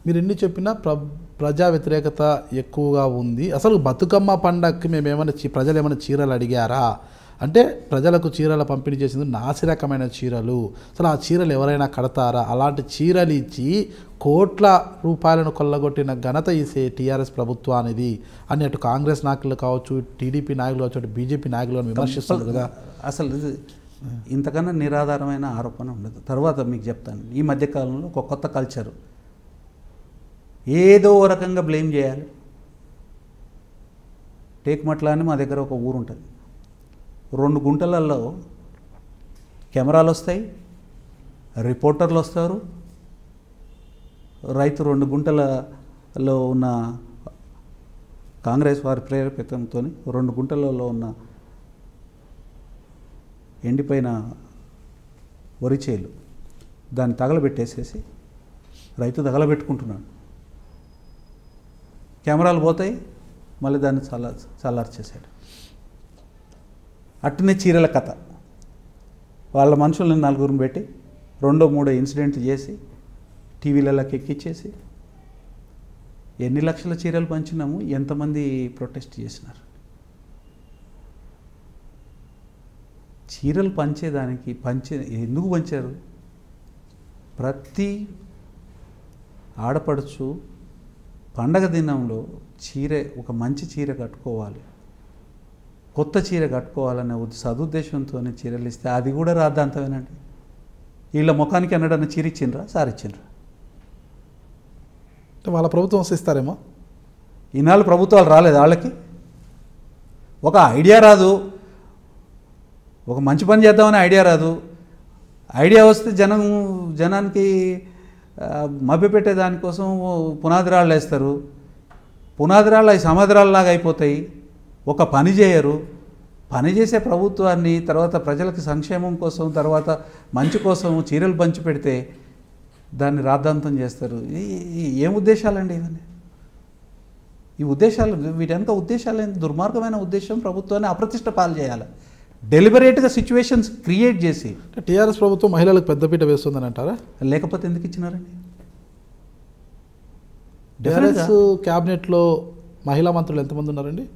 మీరు ఎన్ని చెప్పినా ప్రజా వ్యతిరేకత ఎక్కువగా ఉంది. అసలు బతుకమ్మ పండగకి మేమేమైనా ప్రజలు ఏమైనా చీరలు అడిగారా అంటే ప్రజలకు చీరల పంపిణీ చేసింది నాసిరకమైన చీరలు. అసలు ఆ చీరలు ఎవరైనా కడతారా? అలాంటి చీరలు ఇచ్చి కోట్ల రూపాయలను కొల్లగొట్టిన ఘనత ఈ టీఆర్ఎస్ ప్రభుత్వానిది అని అటు కాంగ్రెస్ నాయకులు కావచ్చు, టీడీపీ నాయకులు కావచ్చు, అటు బీజేపీ నాయకులు విమర్శిస్తారు కదా. అసలు ఇంతకన్నా నిరాధారమైన ఆరోపణ ఉండదు. తర్వాత మీకు చెప్తాను. ఈ మధ్యకాలంలో ఒక కొత్త కల్చరు, ఏదో రకంగా బ్లేమ్ చేయాలి. టేకుమట్ల అని మా దగ్గర ఒక ఊరు ఉంటుంది. 2 గుంటలలో కెమెరాలు వస్తాయి, రిపోర్టర్లు వస్తారు. రైతు 2 గుంటలలో ఉన్న కాంగ్రెస్ వారి ప్రేరేపితంతో 2 గుంటలలో ఉన్న ఎండిపోయిన వరి చేలు దాన్ని తగలబెట్టేసేసి రైతు తగలబెట్టుకుంటున్నాడు. కెమెరాలు పోతాయి, మళ్ళీ దాన్ని చల్లార్చేసాడు. అట్టనే చీరల కథ. వాళ్ళ మనుషుల్ని 4 పెట్టి 2-3 ఇన్సిడెంట్లు చేసి టీవీలలోకి ఎక్కిచ్చేసి ఎన్ని లక్షల చీరలు పంచినాము, ఎంతమంది ప్రొటెస్ట్ చేసినారు. చీరలు పంచేదానికి ఎందుకు పంచారు? ప్రతి ఆడపడుచు పండగ దినంలో ఒక మంచి చీర కట్టుకోవాలి, కొత్త చీర కట్టుకోవాలనే సదుద్దేశంతో చీరలు ఇస్తే అది కూడా రాద్ధాంతమేనండి. వీళ్ళ ముఖానికి అన్నడన్న చీర ఇచ్చిండ్రా, సార్ ఇచ్చిండ్రా? వాళ్ళ ప్రభుత్వం వస్తారేమో. ఈనాళ్ళు ప్రభుత్వాలు రాలేదు. వాళ్ళకి ఒక ఐడియా రాదు, ఒక మంచి పని చేద్దామని ఐడియా రాదు. ఐడియా వస్తే జనానికి మభ్యపెట్టే దానికోసం పునాది రాళ్ళు వేస్తారు. పునాది రాళ్ళు అవి సముద్రాల్లాగా అయిపోతాయి. ఒక పని చేయరు. పని చేసే ప్రభుత్వాన్ని తర్వాత ప్రజలకి సంక్షేమం కోసం, తర్వాత మంచి కోసం చీరలు పంచి పెడితే దాన్ని రాద్ధాంతం చేస్తారు. ఏం ఉద్దేశాలండి ఇవన్నీ? ఈ ఉద్దేశాలు, వీటి వెనక ఉద్దేశాలు ఏంటి? దుర్మార్గమైన ఉద్దేశం ప్రభుత్వాన్ని అప్రతిష్ట పాలు చేయాలి, డెలిబరేట్గా సిచ్యువేషన్స్ క్రియేట్ చేసి. టీఆర్ఎస్ ప్రభుత్వం మహిళలకు పెద్దపీట వేస్తుందని అంటారా? లేకపోతే ఎందుకు ఇచ్చినారండి? టీఆర్ఎస్ క్యాబినెట్లో మహిళా మంత్రులు ఎంతమంది ఉన్నారండి?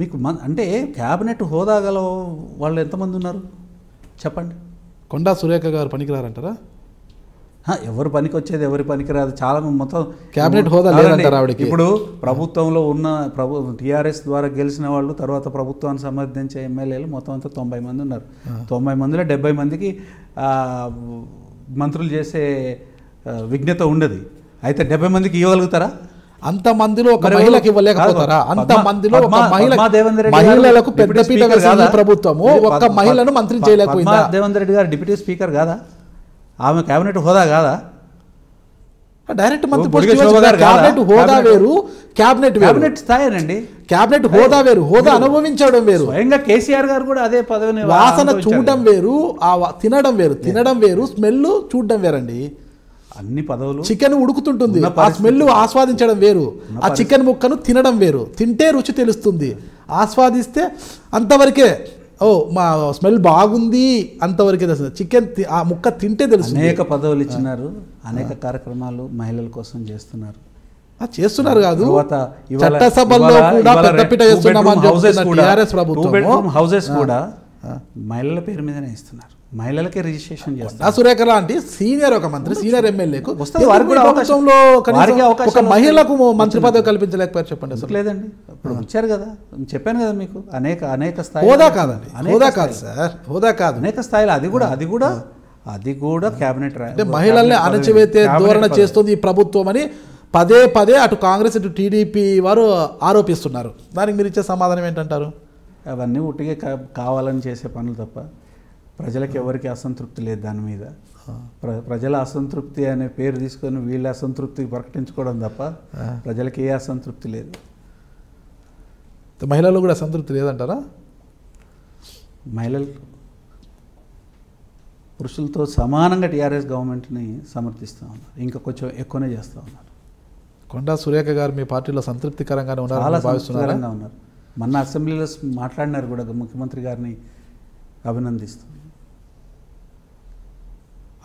మీకు అంటే క్యాబినెట్ హోదా గల వాళ్ళు ఎంతమంది ఉన్నారు చెప్పండి. కొండా సురేఖ గారు పనికిరారంటారా? ఎవరు పనికి వచ్చేది, ఎవరి పనికిరాదు. చాలా మొత్తం క్యాబినెట్ హోదా లేదంటారా ఆవిడకి? ఇప్పుడు ప్రభుత్వంలో ఉన్న టీఆర్ఎస్ ద్వారా గెలిచిన వాళ్ళు, తర్వాత ప్రభుత్వాన్ని సమర్థించే ఎమ్మెల్యేలు మొత్తం అంతా 90 మంది ఉన్నారు. 90 మందిలో 70 మందికి మంత్రులు చేసే విజ్ఞత ఉండదు. అయితే 70 మందికి ఇవ్వగలుగుతారా? అంతమందిలో ఒక మహిళకి ఇవ్వలేకపోతారా? అంతమందిలో ఒక మహిళలకు పెద్దపీట వేసిన ప్రభుత్వము ఒక మహిళను మంత్రి చేయలేకపోయిందా? దేవేందర్ రెడ్డి గారు డిప్యూటీ స్పీకర్ కాదా? ఆమె క్యాబినెట్ హోదా కాదా? డైరెక్ట్ మంత్రి క్యాబినెట్ హోదా వేరు, క్యాబినెట్ స్థాయినండి. క్యాబినెట్ హోదా వేరు, హోదా అనుభవించడం వేరు. స్వయంగా కేసీఆర్ గారు కూడా అదే పదవిని వాసన చూడడం వేరు, తినడం వేరు. తినడం వేరు, స్మెల్ చూడడం వేరండి. అన్ని పదవులు. చికెన్ ఉడుకుతుంటుంది, ఆ స్మెల్ ఆస్వాదించడం వేరు, ఆ చికెన్ ముక్కను తినడం వేరు. తింటే రుచి తెలుస్తుంది, ఆస్వాదిస్తే అంతవరకే. మా స్మెల్ బాగుంది అంతవరకే తెలుస్తుంది. చికెన్ ఆ ముక్క తింటే తెలుస్తుంది. అనేక పదవులు ఇచ్చినారు, అనేక కార్యక్రమాలు మహిళల కోసం చేస్తున్నారు కాదు. చట్టసభల్లో కూడా పెద్దపీట చేస్తున్నామని టీఆర్ఎస్ ప్రభుత్వం హౌసెస్ కూడా మహిళల పేరు మీదనే ఇస్తున్నారు. మహిళలకే రిజిస్ట్రేషన్ చేస్తారు. సురేఖ లాంటి సీనియర్ ఒక మంత్రి, సీనియర్ ఎమ్మెల్యేకు ఒక మహిళకు మంత్రి పదవి కల్పించలేకపోయారు చెప్పండి. అసలు లేదండి, ఇప్పుడు వచ్చారు కదా, చెప్పాను కదా మీకు. అనేక స్థాయి హోదా కాదండి, హోదా కాదు సార్, హోదా కాదు, అనేక స్థాయిలో. అది కూడా క్యాబినెట్ అంటే మహిళల్ని అణచివేతే ధోరణ చేస్తుంది ఈ ప్రభుత్వం అని పదే అటు కాంగ్రెస్ ఇటు టీడీపీ వారు ఆరోపిస్తున్నారు. దానికి మీరు ఇచ్చే సమాధానం ఏంటంటారు? అవన్నీ ఉట్టిగా కావాలని చేసే పనులు తప్ప ప్రజలకు ఎవరికి అసంతృప్తి లేదు దాని మీద. ప్రజల అసంతృప్తి అనే పేరు తీసుకొని వీళ్ళ అసంతృప్తి ప్రకటించుకోవడం తప్ప ప్రజలకు ఏ అసంతృప్తి లేదు. మహిళలు కూడా అసంతృప్తి లేదంటారా? మహిళలు పురుషులతో సమానంగా టీఆర్ఎస్ గవర్నమెంట్ని సమర్థిస్తూ ఉన్నారు, ఇంకా కొంచెం ఎక్కువనే చేస్తూ ఉన్నారు. కొండా సురేఖ గారు మీ పార్టీలో సంతృప్తికరంగానే చాలా సంతృప్తికరంగా ఉన్నారు. మొన్న అసెంబ్లీలో మాట్లాడినారు కూడా ముఖ్యమంత్రి గారిని అభినందిస్తూ.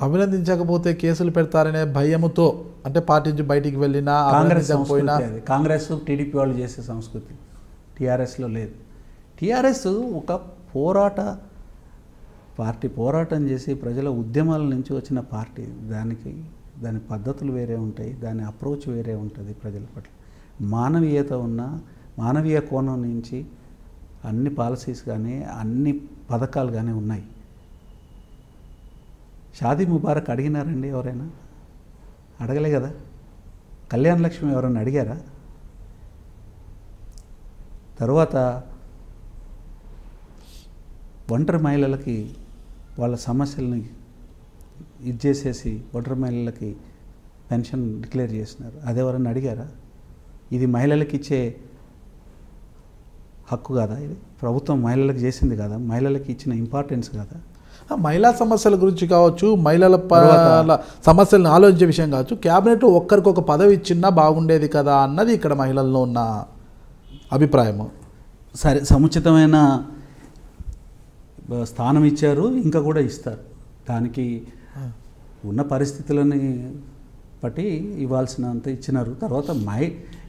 అభినందించకపోతే కేసులు పెడతారనే భయముతో అంటే పార్టీ నుంచి బయటికి వెళ్ళినా కాంగ్రెస్ అభినందించకపోయినా సంస్కృతి అది. కాంగ్రెస్ టీడీపీ వాళ్ళు చేసే సంస్కృతి టీఆర్ఎస్లో లేదు. టీఆర్ఎస్ ఒక పార్టీ పోరాటం చేసి ప్రజల ఉద్యమాల నుంచి వచ్చిన పార్టీ. దాని పద్ధతులు వేరే ఉంటాయి, దాని అప్రోచ్ వేరే ఉంటుంది ప్రజల పట్ల. మానవీయత ఉన్న మానవీయ కోణం నుంచి అన్ని పాలసీస్ కానీ అన్ని పథకాలు కానీ ఉన్నాయి. షాదీ ముబారక్ అడిగినారండి ఎవరైనా? అడగలే కదా. కళ్యాణ లక్ష్మి ఎవరైనా అడిగారా? తర్వాత ఒంటరి మహిళలకి వాళ్ళ సమస్యలని ఇది చేసేసి ఒంటరి మహిళలకి పెన్షన్ డిక్లేర్ చేసినారు. అదెవరైనా అడిగారా? ఇది మహిళలకు ఇచ్చే హక్కు కాదా? ఇది ప్రభుత్వం మహిళలకు చేసింది కదా, మహిళలకు ఇచ్చిన ఇంపార్టెన్స్ కదా. మహిళా సమస్యల గురించి కావచ్చు, మహిళల సమస్యలను ఆలోచించే విషయం కావచ్చు, క్యాబినెట్ ఒక్కరికి ఒక పదవి ఇచ్చినా బాగుండేది కదా అన్నది ఇక్కడ మహిళల్లో ఉన్న అభిప్రాయము. సరే, సముచితమైన స్థానం ఇచ్చారు, ఇంకా కూడా ఇస్తారు. దానికి ఉన్న పరిస్థితులని బట్టి ఇవ్వాల్సినంత ఇచ్చినారు. తర్వాత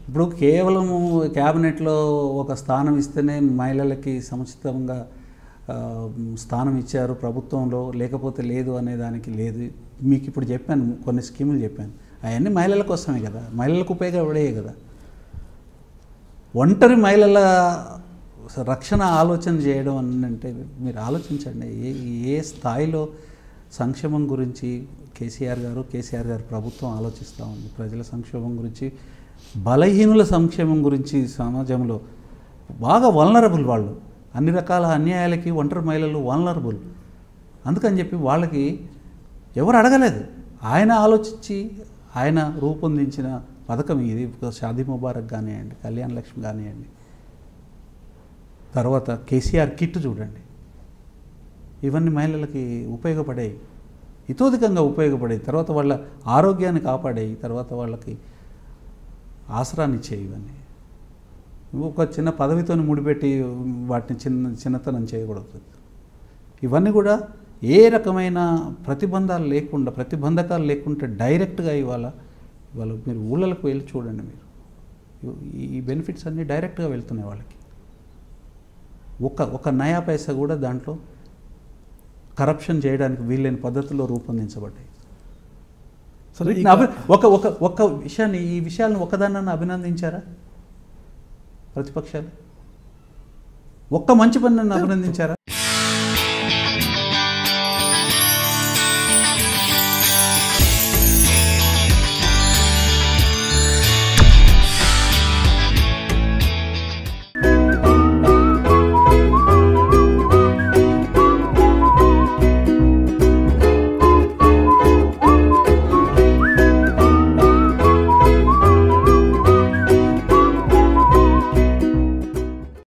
ఇప్పుడు కేవలము క్యాబినెట్లో ఒక స్థానం ఇస్తేనే మహిళలకి సముచితంగా స్థానం ఇచ్చారు ప్రభుత్వంలో, లేకపోతే లేదు అనే దానికి లేదు. మీకు ఇప్పుడు చెప్పాను, కొన్ని స్కీములు చెప్పాను, అవన్నీ మహిళల కోసమే కదా, మహిళలకు ఉపయోగపడే కదా. ఒంటరి మహిళల రక్షణ ఆలోచన చేయడం అంటే మీరు ఆలోచించండి. ఏ స్థాయిలో సంక్షేమం గురించి కేసీఆర్ గారు ప్రభుత్వం ఆలోచిస్తూ ఉంది. ప్రజల సంక్షేమం గురించి, బలహీనుల సంక్షేమం గురించి. సమాజంలో బాగా వల్నరబుల్ వాళ్ళు, అన్ని రకాల అన్యాయాలకి ఒంటరి మహిళలు వల్నరబుల్. అందుకని చెప్పి వాళ్ళకి ఎవరు అడగలేదు. ఆయన ఆలోచించి ఆయన రూపొందించిన పథకం ఇది. షాదీ ముబారక్ కానివ్వండి, కళ్యాణ లక్ష్మి కానివ్వండి, తర్వాత కేసీఆర్ కిట్ చూడండి, ఇవన్నీ మహిళలకి ఉపయోగపడేవి, ఇతోధికంగా ఉపయోగపడేవి. తర్వాత వాళ్ళ ఆరోగ్యాన్ని కాపాడేవి, తర్వాత వాళ్ళకి ఆసరాన్ని ఇచ్చేవి. ఇవన్నీ ఒక చిన్న పదవితో ముడిపెట్టి వాటిని చిన్నతనం చేయకూడదు. ఇవన్నీ కూడా ఏ రకమైన ప్రతిబంధకాలు లేకుండా డైరెక్ట్గా ఇవాళ మీరు ఊళ్ళకు వెళ్ళి చూడండి. మీరు ఈ బెనిఫిట్స్ అన్నీ డైరెక్ట్గా వెళ్తున్నాయి వాళ్ళకి. ఒక నయా పైసా కూడా దాంట్లో కరప్షన్ చేయడానికి వీలైన పద్ధతుల్లో రూపొందించబడ్డాయి. సరే, ఒక ఈ విషయాలను ఒకదాన్ని అభినందించారా ప్రతిపక్షాలు? ఒక్క మంచి పని నన్ను అభినందించారా?